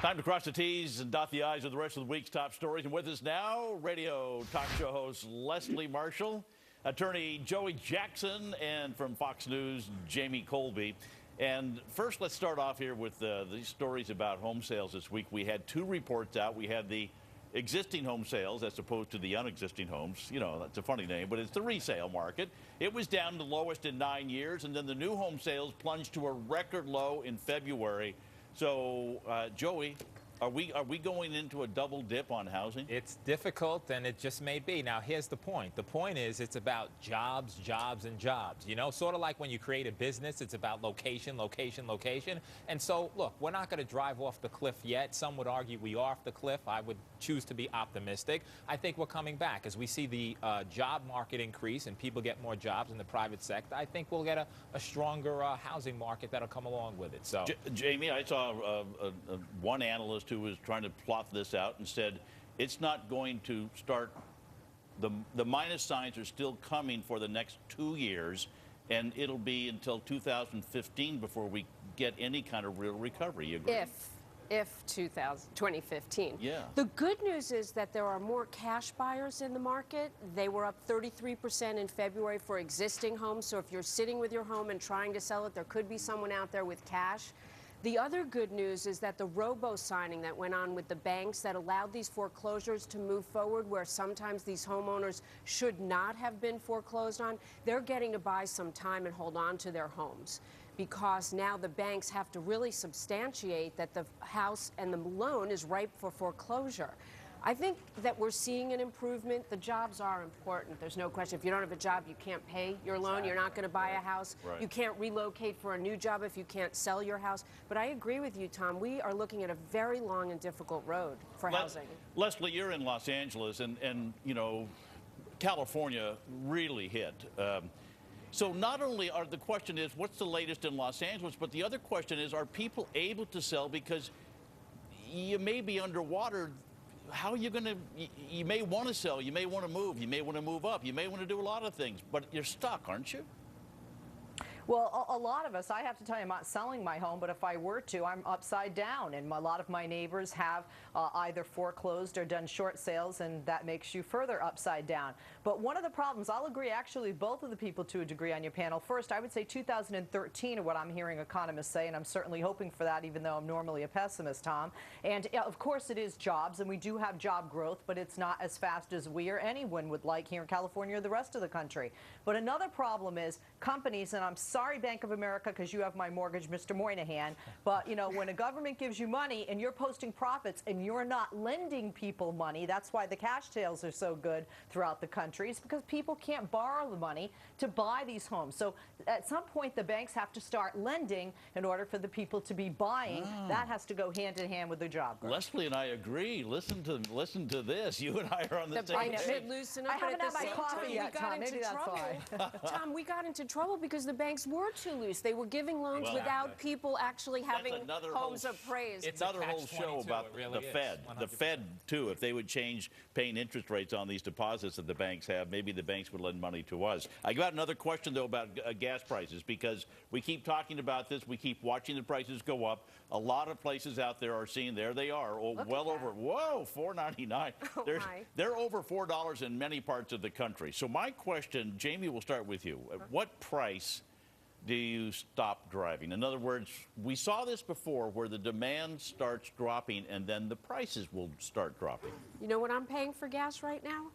Time to cross the T's and dot the I's with the rest of the week's top stories. And with us now, radio talk show host Leslie Marshall, attorney Joey Jackson, and from Fox News, Jamie Colby. And first, let's start off here with these stories about home sales this week. We had two reports out. We had the existing home sales as opposed to the unexisting homes. You know, that's a funny name, but it's the resale market. It was down the lowest in 9 years, and then the new home sales plunged to a record low in February. So, Joey, are we going into a double dip on housing? It's difficult, and it just may be. Now, here's the point. The point is it's about jobs, jobs, and jobs. You know, sort of like when you create a business, it's about location, location, location. And so, look, we're not going to drive off the cliff yet. Some would argue we are off the cliff. I would choose to be optimistic. I think we're coming back. As we see the job market increase and people get more jobs in the private sector, I think we'll get a stronger housing market that'll come along with it. So, Jamie, I saw one analyst who was trying to plot this out and said it's not going to start, the minus signs are still coming for the next 2 years, and it'll be until 2015 before we get any kind of real recovery. You agree? If 2015. Yeah. The good news is that there are more cash buyers in the market. They were up 33% in February for existing homes. So if you're sitting with your home and trying to sell it, there could be someone out there with cash. The other good news is that the robo-signing that went on with the banks that allowed these foreclosures to move forward, where sometimes these homeowners should not have been foreclosed on, they're getting to buy some time and hold on to their homes, because now the banks have to really substantiate that the house and the loan is ripe for foreclosure. I think that we're seeing an improvement. The jobs are important. There's no question. If you don't have a job, you can't pay your loan. You're not going to buy a house. Right. You can't relocate for a new job if you can't sell your house. But I agree with you, Tom. We are looking at a very long and difficult road for housing. Leslie, you're in Los Angeles, and you know, California really hit. So not only are the question is, what's the latest in Los Angeles, but the other question is, are people able to sell? Because you may be underwater. How are you going to, you may want to sell, you may want to move, you may want to move up, you may want to do a lot of things, but you're stuck, aren't you? Well, a lot of us, I have to tell you, I'm not selling my home, but if I were to, I'm upside down. And a lot of my neighbors have either foreclosed or done short sales, and that makes you further upside down. But one of the problems, I'll agree actually both of the people to a degree on your panel. First, I would say 2013 are what I'm hearing economists say, and I'm certainly hoping for that, even though I'm normally a pessimist, Tom. And of course it is jobs, and we do have job growth, but it's not as fast as we or anyone would like here in California or the rest of the country. But another problem is companies, and I'm sorry, Bank of America, because you have my mortgage, Mr. Moynihan, but, you know, when a government gives you money and you're posting profits and you're not lending people money, that's why the cash sales are so good throughout the country. It's because people can't borrow the money to buy these homes. So at some point, the banks have to start lending in order for the people to be buying. That has to go hand in hand with the job growth. Leslie and I agree. Listen to this. You and I are on the same page. Loosen up, I haven't but at had the my same coffee time, yet, we got Tom. into Maybe that's trouble. why. Tom, we got into trouble because the banks were too loose. They were giving loans Well, without people actually having homes whole appraised. It's another whole show about really the Fed. 100%. The Fed, too, if they would change paying interest rates on these deposits that the banks have, maybe the banks would lend money to us. I got another question, though, about gas prices, because we keep talking about this. We keep watching the prices go up. A lot of places out there are seeing, there they are, well over, whoa, $4.99. They're over $4 in many parts of the country. So my question, Jamie, we'll start with you. At what price do you stop driving? In other words, we saw this before where the demand starts dropping and then the prices will start dropping. You know what I'm paying for gas right now?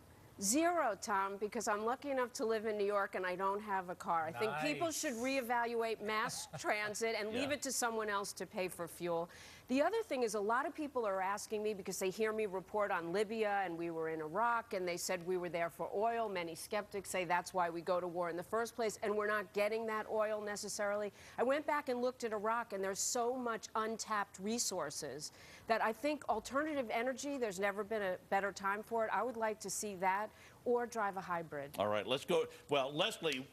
Zero, Tom, because I'm lucky enough to live in New York and I don't have a car. I think people should reevaluate mass transit and leave it to someone else to pay for fuel. The other thing is, a lot of people are asking me, because they hear me report on Libya and we were in Iraq and they said we were there for oil. Many skeptics say that's why we go to war in the first place, and we're not getting that oil necessarily. I went back and looked at Iraq, and there's so much untapped resources that I think alternative energy, there's never been a better time for it. I would like to see that, or drive a hybrid. All right, let's go. Well, Leslie,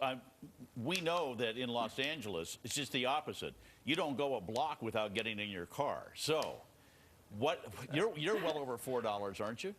we know that in Los Angeles, it's just the opposite. You don't go a block without getting in your car. So, you're well over $4, aren't you?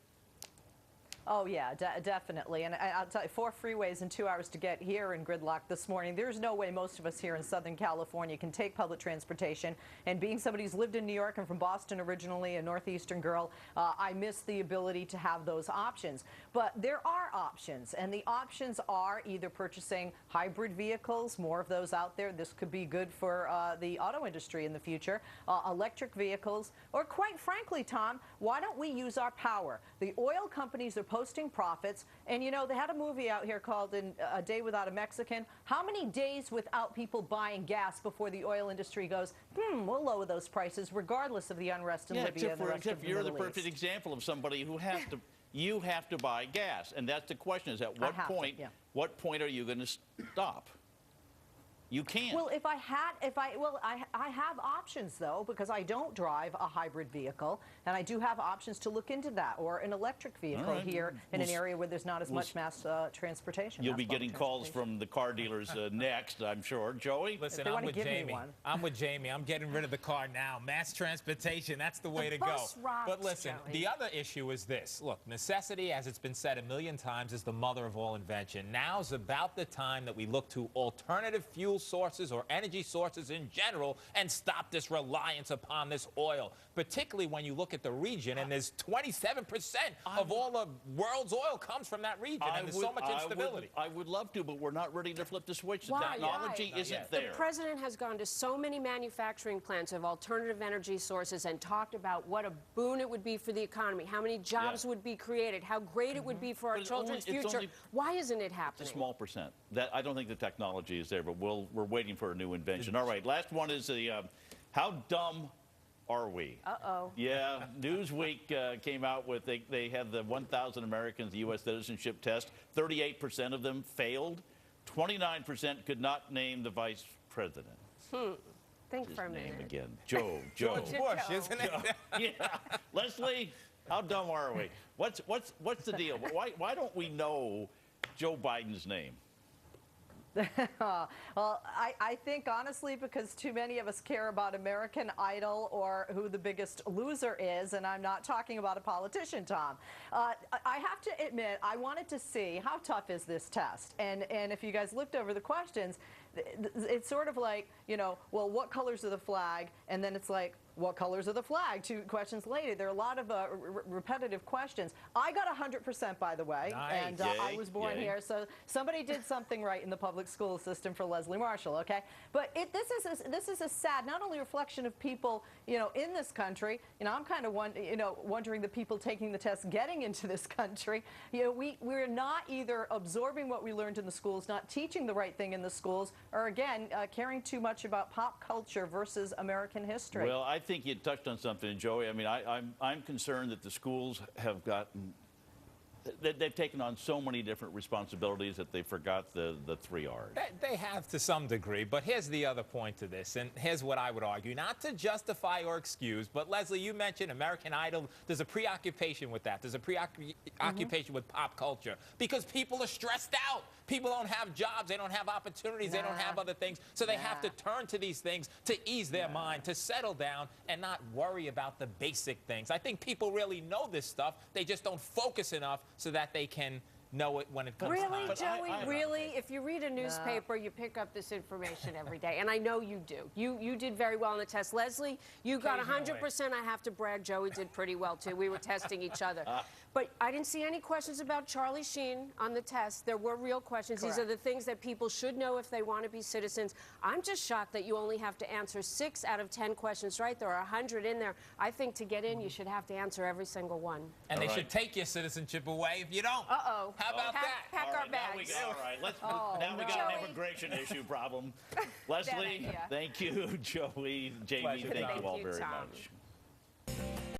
Oh, yeah, definitely. And I'll tell you, 4 freeways in 2 hours to get here in gridlock this morning. There's no way most of us here in Southern California can take public transportation. And being somebody who's lived in New York and from Boston originally, a Northeastern girl, I miss the ability to have those options. But there are options, and the options are either purchasing hybrid vehicles, more of those out there. This could be good for the auto industry in the future, electric vehicles, or quite frankly, Tom, why don't we use our power? The oil companies are posting profits, and you know, they had a movie out here called A Day Without a Mexican. How many days without people buying gas before the oil industry goes, we'll lower those prices regardless of the unrest in Libya and the rest of the you're the Middle perfect East. example of somebody who has to, you have to buy gas, and that's the question: is at what point? What point are you going to stop? You can't. Well, I have options though, because I don't drive a hybrid vehicle, and I do have options to look into that, or an electric vehicle here in an area where there's not as much mass transportation. You'll be getting calls from the car dealers next, I'm sure. Joey? Listen, I'm with Jamie. I'm with Jamie. I'm getting rid of the car now. Mass transportation, that's the way to go. But listen, the other issue is this. Look, necessity, as it's been said a million times, is the mother of all invention. Now's about the time that we look to alternative fuel sources or energy sources in general and stop this reliance upon this oil, particularly when you look at the region, and there's 27% of all the world's oil comes from that region, and there's so much instability. I would love to, but we're not ready to flip the switch. The technology isn't there. The president has gone to so many manufacturing plants of alternative energy sources and talked about what a boon it would be for the economy, how many jobs would be created, how great it would be for our children's future. Why isn't it happening? It's a small percent. I don't think the technology is there, but we're waiting for a new invention. All right, last one is the how dumb are we? Uh-oh. Yeah, Newsweek came out with, they had the 1,000 Americans, the U.S. Citizenship Test. 38% of them failed. 29% could not name the vice president. Think for a minute. Name again. Joe. George Bush, isn't it? Yeah. Leslie, how dumb are we? What's the deal? Why don't we know Joe Biden's name? Well, I think, honestly, because too many of us care about American Idol or who the biggest loser is, and I'm not talking about a politician, Tom. I have to admit, I wanted to see how tough is this test. And if you guys looked over the questions, it's sort of like, you know, well, what colors are the flag? And then it's like, what colors are the flag? 2 questions later. There are a lot of repetitive questions. I got 100%, by the way, and I was born here, so somebody did something right in the public school system for Leslie Marshall, okay? But this is a sad, not only reflection of people, you know, in this country. You know, I'm kind of wondering the people taking the test getting into this country. You know, we're not either absorbing what we learned in the schools, not teaching the right thing in the schools, or again, caring too much about pop culture versus American history. Well, I think you touched on something, Joey. I mean, I'm concerned that the schools have gotten, they've taken on so many different responsibilities that they forgot the 3 R's. They have to some degree, but here's the other point to this, and here's what I would argue, not to justify or excuse, but Leslie, you mentioned American Idol. There's a preoccupation with that. There's a preoccupation with pop culture because people are stressed out. People don't have jobs. They don't have opportunities. They don't have other things. So they have to turn to these things to ease their mind, to settle down and not worry about the basic things. I think people really know this stuff. They just don't focus enough so that they can know it when it comes time. Really, Joey? Really? If you read a newspaper, you pick up this information every day, and I know you do. You did very well on the test. Leslie, you got 100%. I have to brag. Joey did pretty well, too. We were testing each other. But I didn't see any questions about Charlie Sheen on the test. There were real questions. These are the things that people should know if they want to be citizens. I'm just shocked that you only have to answer 6 out of 10 questions right. There are 100 in there. I think to get in, you should have to answer every single one. And they should take your citizenship away if you don't. Uh-oh. How about that? Pack our bags. All right, now we got an immigration issue problem. Leslie, thank you. Joey, Jamie, thank you all very much.